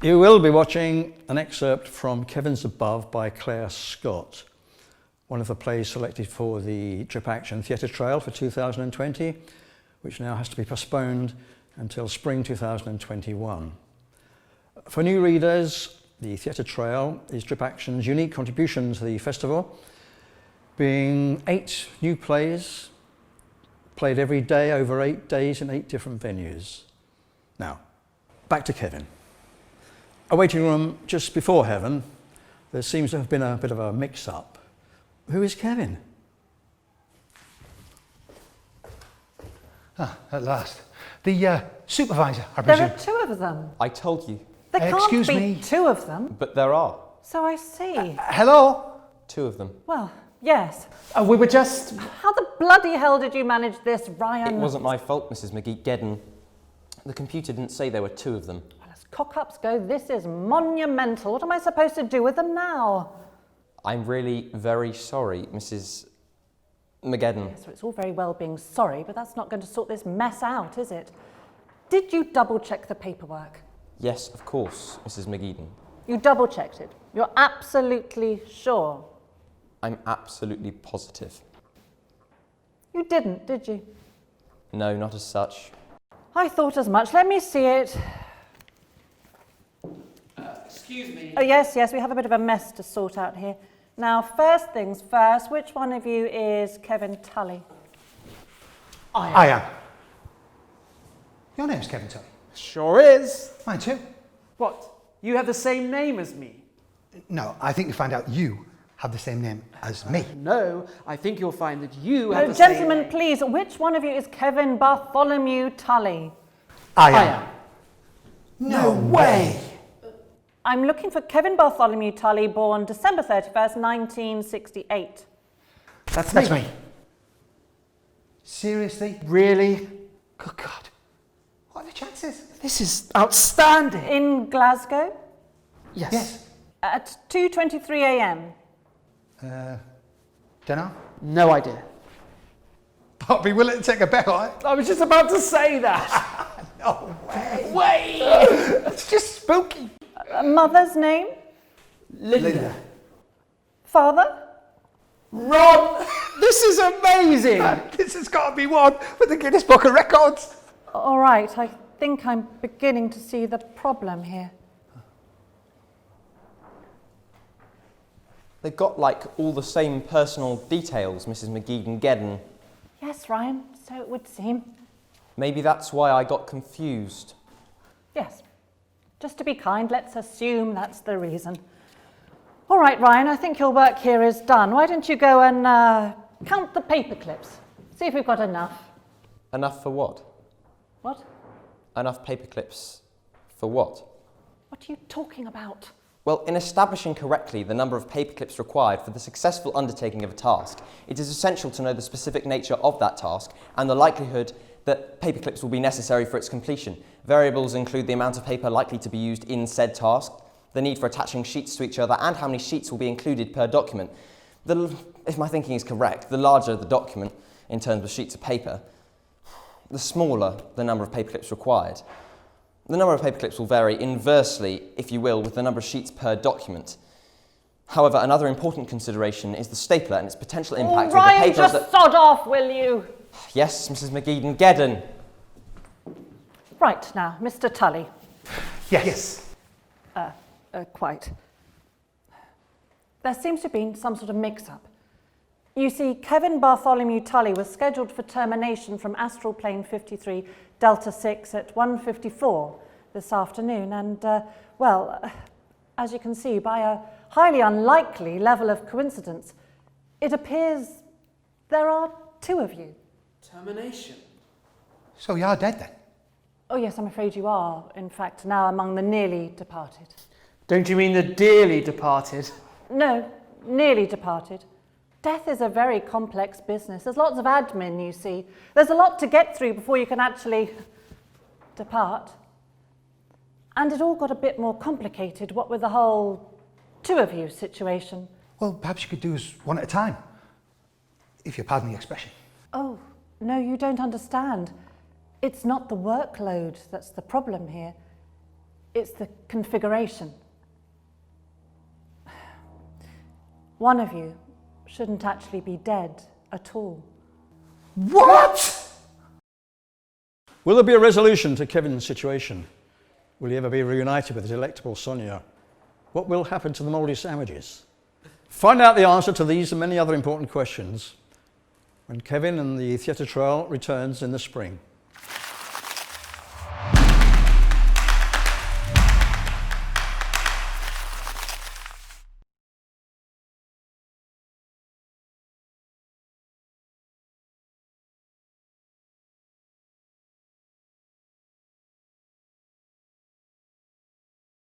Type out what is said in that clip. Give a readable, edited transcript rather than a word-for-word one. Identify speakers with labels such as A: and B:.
A: You will be watching an excerpt from Kevin's Above by Claire Scott, one of the plays selected for the Trip Action Theatre Trail for 2020, which now has to be postponed until spring 2021. For new readers, the Theatre Trail is Trip Action's unique contribution to the festival, being 8 new plays played every day over 8 days in 8 different venues. Now, back to Kevin. A waiting room just before Heaven, there seems to have been a bit of a mix-up. Who is Kevin?
B: At last. The supervisor, I presume.
C: There are 2 of them.
D: I told you.
C: There can't
B: Excuse
C: be
B: me.
C: 2 of them.
D: But there are.
C: So I see.
B: Hello?
D: 2 of them.
C: Well, yes.
B: We were just...
C: How the bloody hell did you manage this, Ryan?
D: It wasn't my fault, Mrs. McGee-Geddon. The computer didn't say there were 2 of them.
C: Well, as cock-ups go, this is monumental. What am I supposed to do with them now?
D: I'm really very sorry, Mrs. McGeddon.
C: So it's all very well being sorry, but that's not going to sort this mess out, is it? Did you double-check the paperwork?
D: Yes, of course, Mrs. McGeedon.
C: You double-checked it? You're absolutely sure?
D: I'm absolutely positive.
C: You didn't, did you?
D: No, not as such.
C: I thought as much. Let me see it.
E: Excuse me.
C: Oh, yes, we have a bit of a mess to sort out here. Now, first things first, which one of you is Kevin Tully?
B: I am. Your name's Kevin Tully.
E: Sure is.
B: Mine too.
E: What? You have the same name as me?
B: No, I think you find out you have the same name as me.
E: No, I think you'll find that you have
C: No,
E: the same
C: gentlemen,
E: name.
C: please, which one of you is Kevin Bartholomew Tully?
B: I
E: I
B: am.
E: am.
B: No way!
C: I'm looking for Kevin Bartholomew Tully, born December 31st, 1968.
E: That's
B: me. Seriously?
E: Really?
B: Good God. What are the chances?
E: This is outstanding.
C: In Glasgow
E: Yes.
C: at 2:23 a.m.
B: Dunno.
E: No idea.
B: I'll be willing to take a bet on it.
E: I was just about to say that.
B: No way.
E: Wait.
B: It's just spooky.
C: Mother's name?
E: Linda.
C: Father?
E: Ron, this is amazing.
B: This has got to be one for the Guinness Book of Records.
C: All right, I think I'm beginning to see the problem here.
D: They've got, like, all the same personal details, Mrs. McGeedon-Geddon.
C: Yes, Ryan, so it would seem.
D: Maybe that's why I got confused.
C: Yes. Just to be kind, let's assume that's the reason. All right, Ryan, I think your work here is done. Why don't you go and count the paper clips? See if we've got enough.
D: Enough for what?
C: What?
D: Enough paper clips for what?
C: What are you talking about?
D: Well, in establishing correctly the number of paper clips required for the successful undertaking of a task, it is essential to know the specific nature of that task and the likelihood that paper clips will be necessary for its completion. Variables include the amount of paper likely to be used in said task, the need for attaching sheets to each other, and how many sheets will be included per document. If my thinking is correct, the larger the document in terms of sheets of paper, the smaller the number of paper clips required. The number of paper clips will vary inversely, if you will, with the number of sheets per document. However, another important consideration is the stapler and its potential impact
C: Ryan,
D: with the paper
C: just sod off, will you?
D: Yes, Mrs. McGeedon-Geddon.
C: Right, now, Mr. Tully.
B: Yes.
C: Quite. There seems to have been some sort of mix-up. You see, Kevin Bartholomew Tully was scheduled for termination from Astral Plane 53, Delta 6 at 1:54 this afternoon. And, as you can see, by a highly unlikely level of coincidence, it appears there are 2 of you.
E: Termination.
B: So you are dead then?
C: Oh, yes, I'm afraid you are, in fact, now among the nearly departed.
E: Don't you mean the dearly departed?
C: No, nearly departed. Death is a very complex business. There's lots of admin, you see. There's a lot to get through before you can actually depart. And it all got a bit more complicated, what with the whole 2 of you situation.
B: Well, perhaps you could do us one at a time, if you pardon the expression.
C: Oh, no, you don't understand. It's not the workload that's the problem here. It's the configuration. One of you shouldn't actually be dead at all.
B: What?
A: Will there be a resolution to Kevin's situation? Will he ever be reunited with his delectable Sonia? What will happen to the mouldy sandwiches? Find out the answer to these and many other important questions when Kevin and the theatre trial returns in the spring.